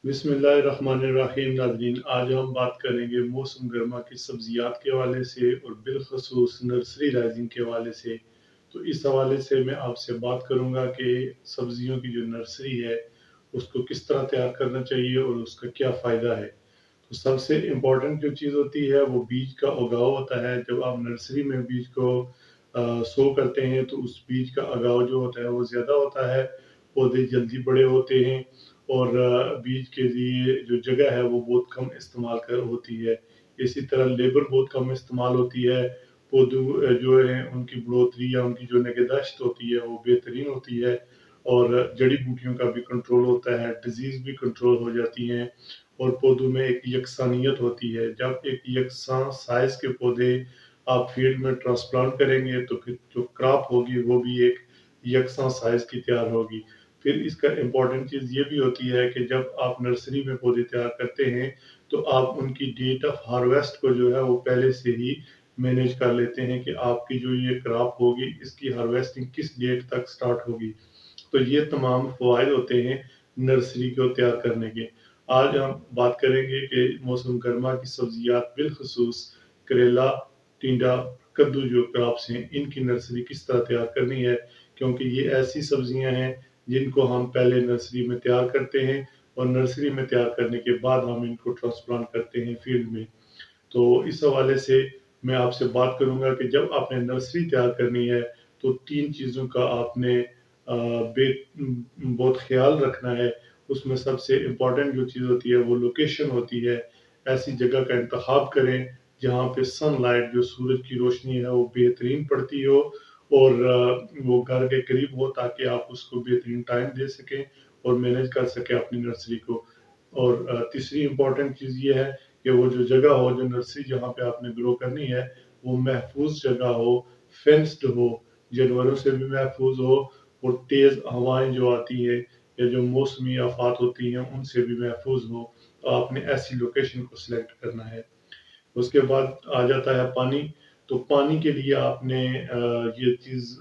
बिस्मिल्लाहिर्रहमानिर्रहीम। नाज़रीन, आज हम बात करेंगे मौसम गर्मा की सब्जियात के हवाले से और बिलखसूस नर्सरी राइजिंग के हवाले से। तो इस हवाले से मैं आपसे बात करूंगा कि सब्जियों की जो नर्सरी है उसको किस तरह तैयार करना चाहिए और उसका क्या फ़ायदा है। तो सबसे इम्पोर्टेंट जो चीज़ होती है वो बीज का उगाव होता है। जब आप नर्सरी में बीज को सो करते हैं तो उस बीज का उगाव जो होता है वो ज़्यादा होता है, पौधे जल्दी बड़े होते हैं और बीज के लिए जो जगह है वो बहुत कम इस्तेमाल कर होती है। इसी तरह लेबर बहुत कम इस्तेमाल होती है। पौधों जो है उनकी बढ़ोतरी या उनकी जो निगहदाश्त होती है वो बेहतरीन होती है और जड़ी-बूटियों का भी कंट्रोल होता है, डिज़ीज़ भी कंट्रोल हो जाती हैं और पौधों में एक यकसानियत होती है। जब एक यकसां साइज़ के पौधे आप फील्ड में ट्रांसप्लांट करेंगे तो फिर जो क्रॉप होगी वो भी एक यकसां साइज़ की तैयार होगी। फिर इसका इम्पोर्टेंट चीज़ ये भी होती है कि जब आप नर्सरी में पौधे तैयार करते हैं तो आप उनकी डेट ऑफ हार्वेस्ट को जो है वो पहले से ही मैनेज कर लेते हैं कि आपकी जो ये क्रॉप होगी इसकी हार्वेस्टिंग किस डेट तक स्टार्ट होगी। तो ये तमाम फ़वाइद होते हैं नर्सरी को तैयार करने के। आज हम बात करेंगे कि मौसम गर्मा की सब्जियात बिलखसूस करेला, टिंडा, कद्दू जो क्रॉप्स हैं इनकी नर्सरी किस तरह तैयार करनी है, क्योंकि ये ऐसी सब्जियां हैं जिनको हम पहले नर्सरी में तैयार करते हैं और नर्सरी में तैयार करने के बाद हम इनको ट्रांसप्लांट करते हैं फील्ड में। तो इस हवाले से मैं आपसे बात करूंगा कि जब आपने नर्सरी तैयार करनी है तो 3 चीज़ों का आपने बहुत ख्याल रखना है। उसमें सबसे इम्पोर्टेंट जो चीज़ होती है वो लोकेशन होती है। ऐसी जगह का इंतखाब करें जहाँ पे सनलाइट जो सूरज की रोशनी है वो बेहतरीन पड़ती हो और वो घर के करीब हो ताकि आप उसको बेहतरीन टाइम दे सकें और मैनेज कर सकें अपनी नर्सरी को। और तीसरी इम्पोर्टेंट चीज़ ये है कि वो जो जगह हो, जो नर्सरी जहाँ पे आपने ग्रो करनी है, वो महफूज़ जगह हो, फेंस्ड हो, जानवरों से भी महफूज़ हो और तेज़ हवाएँ जो आती हैं या जो मौसमी आफ़ात होती हैं, उनसे भी महफूज़ हो। तो आपने ऐसी लोकेशन को सिलेक्ट करना है। उसके बाद आ जाता है पानी। तो पानी के लिए आपने ये चीज़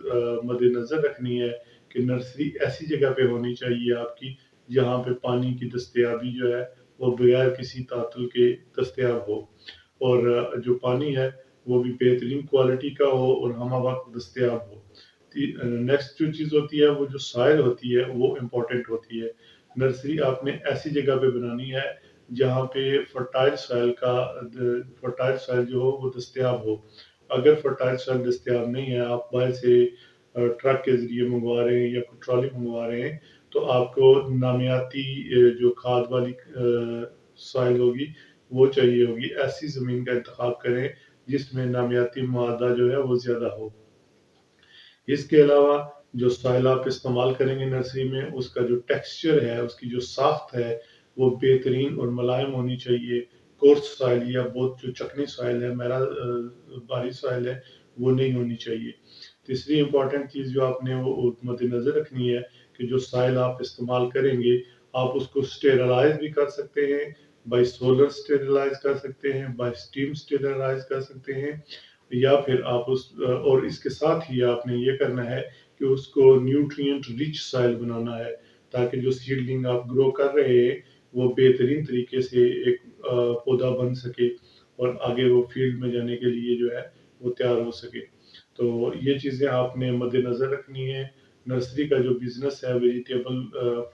मद्देनज़र रखनी है कि नर्सरी ऐसी जगह पे होनी चाहिए आपकी, जहाँ पे पानी की दस्तयाबी जो है, वो बगैर किसी तात्तुल के दस्तयाब हो और जो पानी है, वो भी बेहतरीन क्वालिटी का हो और हमा वक़्त दस्तयाब हो। नेक्स्ट जो चीज़ होती है, वो जो सॉइल होती है, वो इम्पोर्टेंट होती है। नर्सरी आपने ऐसी जगह पे बनानी है जहाँ पे फर्टाइल सॉइल जो हो वो दस्तयाब हो। अगर फर्टाइल सॉइल दस्तयाब नहीं है, आप बाहर से ट्रक के ज़रिए मँगवा रहे हैं या कोई ट्रॉली मँगवा रहे हैं, तो आपको नामियाती जो खाद वाली सॉइल होगी, वो चाहिए होगी। ऐसी ज़मीन का इंतखाब करें जिसमें नामियाती मादा जो है वो ज़्यादा हो। इसके अलावा जो सॉइल आप इस्तेमाल करेंगे नर्सरी में, उसका जो टेक्सचर है, उसकी जो साख्त है, वो बेहतरीन और मुलायम होनी चाहिए। कोर्स सॉइल या बहुत जो चिकनी सॉइल है, भारी सॉइल है, वो नहीं होनी चाहिए। तीसरी इम्पोर्टेंट चीज़ जो आपने वो मद्देनज़र रखनी है कि जो सॉइल आप इस्तेमाल करेंगे, आप उसको स्टेरिलाइज़ भी कर सकते हैं, बाय सोलर स्टेरिलाइज़ कर सकते हैं, बाय स्टीम स्टेरिलाइज़ कर सकते हैं या फिर आप और इसके साथ ही आपने ये करना है कि उसको न्यूट्रिएंट रिच सॉइल बनाना है ताकि जो सीडलिंग आप ग्रो कर रहे हैं वो बेहतरीन तरीके से एक पौधा बन सके और आगे वो फील्ड में जाने के लिए जो है वो तैयार हो सके। तो ये चीज़ें आपने मद्देनज़र रखनी है। नर्सरी का जो बिज़नेस है वेजिटेबल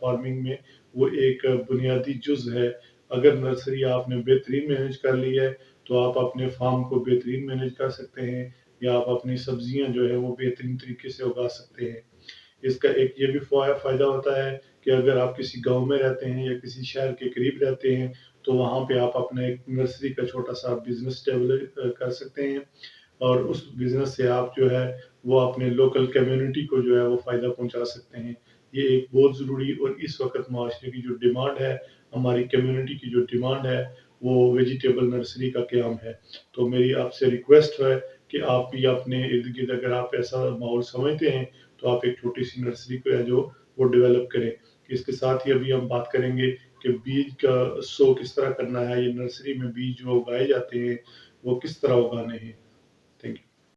फार्मिंग में वो एक बुनियादी जुज़ है। अगर नर्सरी आपने बेहतरीन मैनेज कर ली है तो आप अपने फार्म को बेहतरीन मैनेज कर सकते हैं या आप अपनी सब्जियां जो है वो बेहतरीन तरीके से उगा सकते हैं। इसका एक ये भी फ़ायदा होता है कि अगर आप किसी गांव में रहते हैं या किसी शहर के करीब रहते हैं तो वहां पे आप अपना एक नर्सरी का छोटा सा बिजनेस डेवलप कर सकते हैं और उस बिजनेस से आप जो है वो अपने लोकल कम्युनिटी को जो है वो फ़ायदा पहुंचा सकते हैं। ये एक बहुत ज़रूरी और इस वक्त माशरे की जो डिमांड है, हमारी कम्युनिटी की जो डिमांड है, वो वेजिटेबल नर्सरी का क़याम है। तो मेरी आपसे रिक्वेस्ट है कि आप भी अपने इर्द-गिर्द अगर आप ऐसा माहौल समझते हैं, तो आप एक छोटी-सी नर्सरी को है जो वो डेवलप करें। इसके साथ ही अभी हम बात करेंगे कि बीज का सो किस तरह करना है, ये नर्सरी में बीज जो उगाए जाते हैं, वो किस तरह उगाने हैं।